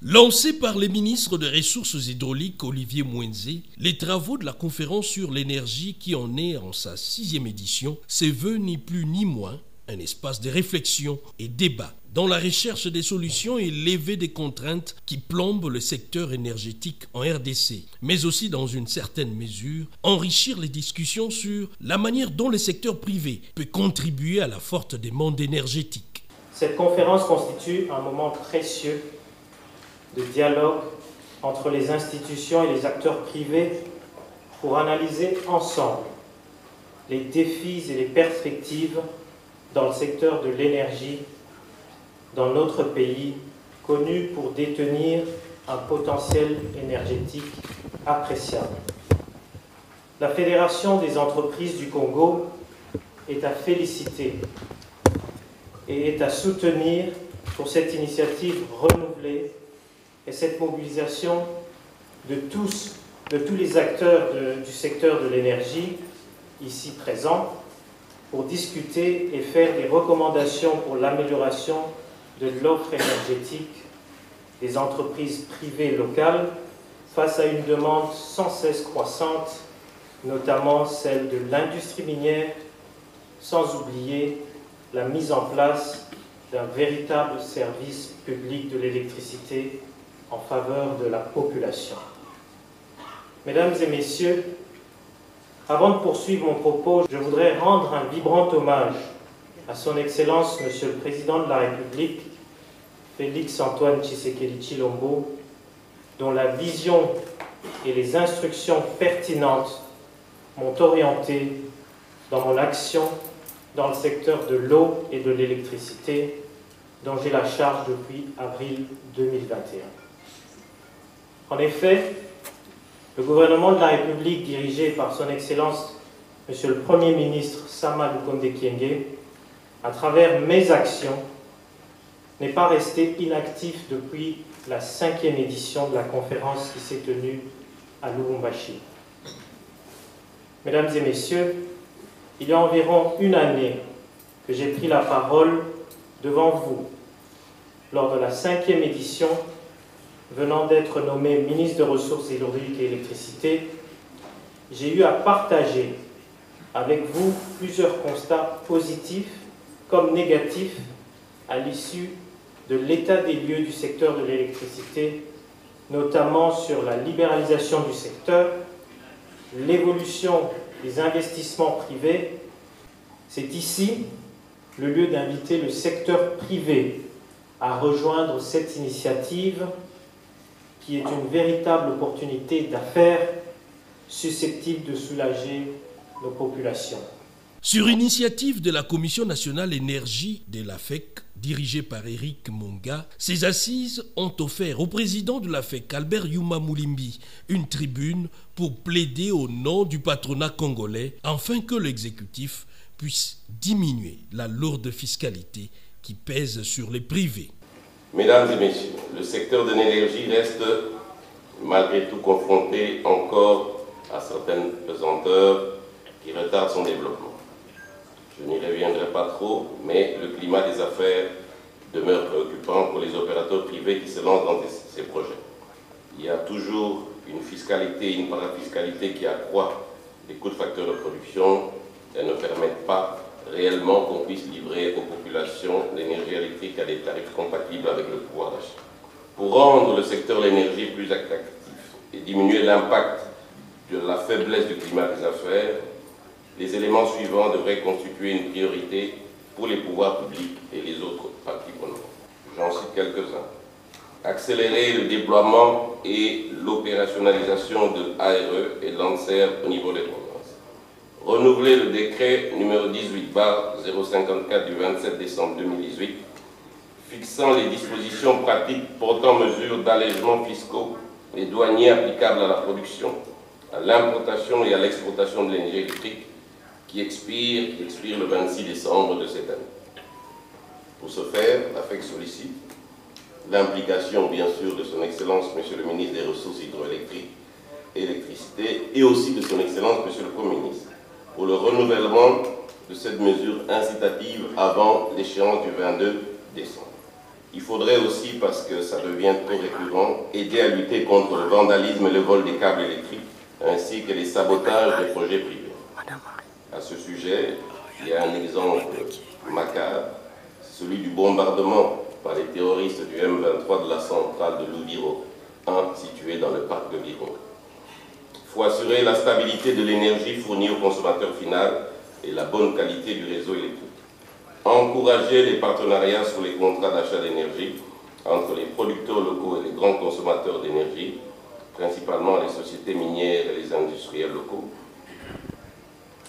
Lancés par les ministres des Ressources hydrauliques Olivier Mwenze, les travaux de la conférence sur l'énergie qui en est en sa 6e édition se veut ni plus ni moins un espace de réflexion et débat dans la recherche des solutions et lever des contraintes qui plombent le secteur énergétique en RDC, mais aussi dans une certaine mesure enrichir les discussions sur la manière dont le secteur privé peut contribuer à la forte demande énergétique. Cette conférence constitue un moment précieux de dialogue entre les institutions et les acteurs privés pour analyser ensemble les défis et les perspectives dans le secteur de l'énergie dans notre pays, connu pour détenir un potentiel énergétique appréciable. La Fédération des entreprises du Congo est à féliciter et est à soutenir pour cette initiative renouvelée et cette mobilisation de tous les acteurs du secteur de l'énergie ici présents pour discuter et faire des recommandations pour l'amélioration de l'offre énergétique des entreprises privées locales face à une demande sans cesse croissante, notamment celle de l'industrie minière, sans oublier la mise en place d'un véritable service public de l'électricité en faveur de la population. Mesdames et messieurs, avant de poursuivre mon propos, je voudrais rendre un vibrant hommage à son Excellence, Monsieur le Président de la République, Félix-Antoine Tshisekedi Tshilombo, dont la vision et les instructions pertinentes m'ont orienté dans mon action dans le secteur de l'eau et de l'électricité, dont j'ai la charge depuis avril 2021. En effet, le gouvernement de la République dirigé par son Excellence, Monsieur le Premier ministre Sama Lukonde Kyenge, à travers mes actions, n'est pas resté inactif depuis la 5e édition de la conférence qui s'est tenue à Lubumbashi. Mesdames et messieurs, il y a environ une année que j'ai pris la parole devant vous lors de la 5e édition, venant d'être nommé ministre des Ressources hydrauliques et électricité. J'ai eu à partager avec vous plusieurs constats positifs comme négatifs à l'issue de l'état des lieux du secteur de l'électricité, notamment sur la libéralisation du secteur, l'évolution des investissements privés. C'est ici le lieu d'inviter le secteur privé à rejoindre cette initiative qui est une véritable opportunité d'affaires susceptible de soulager nos populations. Sur initiative de la Commission nationale énergie de l'AFEC, dirigée par Eric Monga, ces assises ont offert au président de l'AFEC, Albert Yuma Moulimbi, une tribune pour plaider au nom du patronat congolais afin que l'exécutif puisse diminuer la lourde fiscalité qui pèse sur les privés. Mesdames et messieurs, le secteur de l'énergie reste malgré tout confronté encore à certaines pesanteurs qui retardent son développement. Je n'y reviendrai pas trop, mais le climat des affaires demeure préoccupant pour les opérateurs privés qui se lancent dans ces projets. Il y a toujours une fiscalité et une parafiscalité qui accroît les coûts de facteurs de production et ne permettent pas réellement qu'on puisse livrer aux populations l'énergie électrique à des tarifs compatibles avec le pouvoir d'achat. Pour rendre le secteur de l'énergie plus attractif et diminuer l'impact de la faiblesse du climat des affaires, les éléments suivants devraient constituer une priorité pour les pouvoirs publics et les autres parties prenantes. J'en cite quelques-uns. Accélérer le déploiement et l'opérationnalisation de ARE et LANSER au niveau des provinces. Renouveler le décret numéro 18/054 du 27 décembre 2018 fixant les dispositions pratiques portant mesures d'allègements fiscaux et douaniers applicables à la production, à l'importation et à l'exportation de l'énergie électrique qui expire le 26 décembre de cette année. Pour ce faire, l'AFEC sollicite l'implication, bien sûr, de son Excellence, Monsieur le ministre des Ressources hydroélectriques et électricité, et aussi de son Excellence, Monsieur le Premier ministre, pour le renouvellement de cette mesure incitative avant l'échéance du 22 décembre. Il faudrait aussi, parce que ça devient trop récurrent, aider à lutter contre le vandalisme et le vol des câbles électriques, ainsi que les sabotages des projets privés. À ce sujet, il y a un exemple macabre, celui du bombardement par les terroristes du M23 de la centrale de Louviro, située dans le parc de Virunga. Il faut assurer la stabilité de l'énergie fournie au consommateur final et la bonne qualité du réseau électrique. Encourager les partenariats sur les contrats d'achat d'énergie entre les producteurs locaux et les grands consommateurs d'énergie, principalement les sociétés minières et les industriels locaux.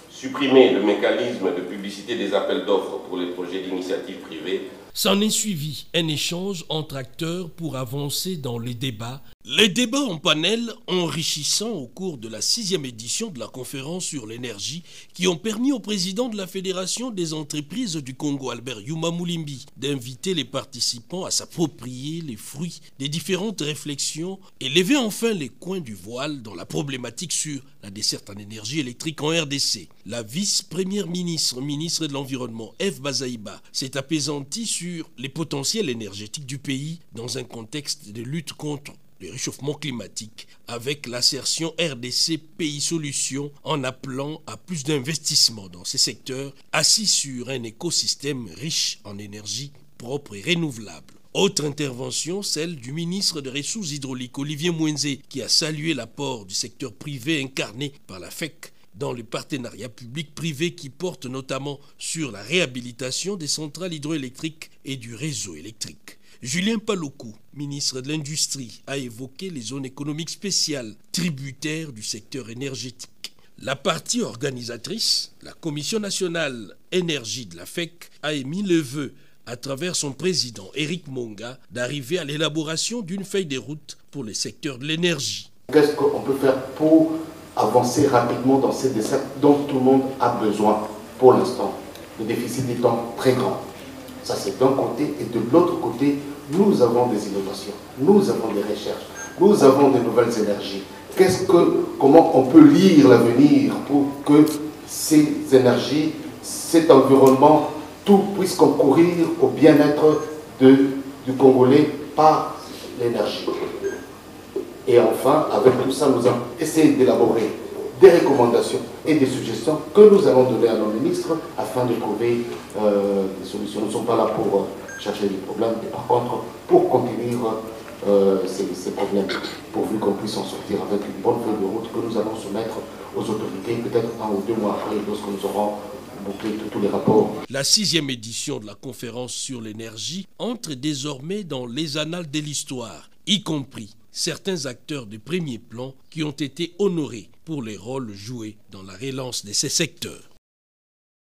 Supprimer le mécanisme de publicité des appels d'offres pour les projets d'initiative privée. S'en est suivi un échange entre acteurs pour avancer dans les débats. Les débats en panel enrichissants au cours de la 6e édition de la conférence sur l'énergie qui ont permis au président de la Fédération des entreprises du Congo, Albert Yuma Moulimbi, d'inviter les participants à s'approprier les fruits des différentes réflexions et lever enfin les coins du voile dans la problématique sur la desserte en énergie électrique en RDC. La vice-première ministre, ministre de l'Environnement, Eve Bazaïba, s'est apaisantie sur les potentiels énergétiques du pays dans un contexte de lutte contre le réchauffement climatique, avec l'assertion RDC Pays Solutions en appelant à plus d'investissements dans ces secteurs assis sur un écosystème riche en énergie propre et renouvelable. Autre intervention, celle du ministre des Ressources hydrauliques Olivier Mwenze, qui a salué l'apport du secteur privé incarné par la FEC dans le partenariat public-privé qui porte notamment sur la réhabilitation des centrales hydroélectriques et du réseau électrique. Julien Paluku, ministre de l'Industrie, a évoqué les zones économiques spéciales tributaires du secteur énergétique. La partie organisatrice, la Commission nationale énergie de la FEC, a émis le vœu, à travers son président Éric Monga, d'arriver à l'élaboration d'une feuille de route pour les secteurs de l'énergie. Qu'est-ce qu'on peut faire pour avancer rapidement dans ces desserts dont tout le monde a besoin pour l'instant? Le déficit étant très grand. Ça, c'est d'un côté. Et de l'autre côté, nous avons des innovations, nous avons des recherches, nous avons de nouvelles énergies. Comment on peut lire l'avenir pour que ces énergies, cet environnement, tout puisse concourir au bien-être du Congolais par l'énergie. Et enfin, avec tout ça, nous allons essayer d'élaborer des recommandations et des suggestions que nous allons donner à nos ministres afin de trouver des solutions. Nous ne sommes pas là pour chercher des problèmes, mais par contre, pour contenir ces problèmes, pourvu qu'on puisse en sortir avec une bonne feuille de route que nous allons soumettre aux autorités, peut-être 1 ou 2 mois après, lorsque nous aurons bouclé tous les rapports. La 6e édition de la conférence sur l'énergie entre désormais dans les annales de l'histoire, y compris certains acteurs de premier plan qui ont été honorés pour les rôles joués dans la relance de ces secteurs.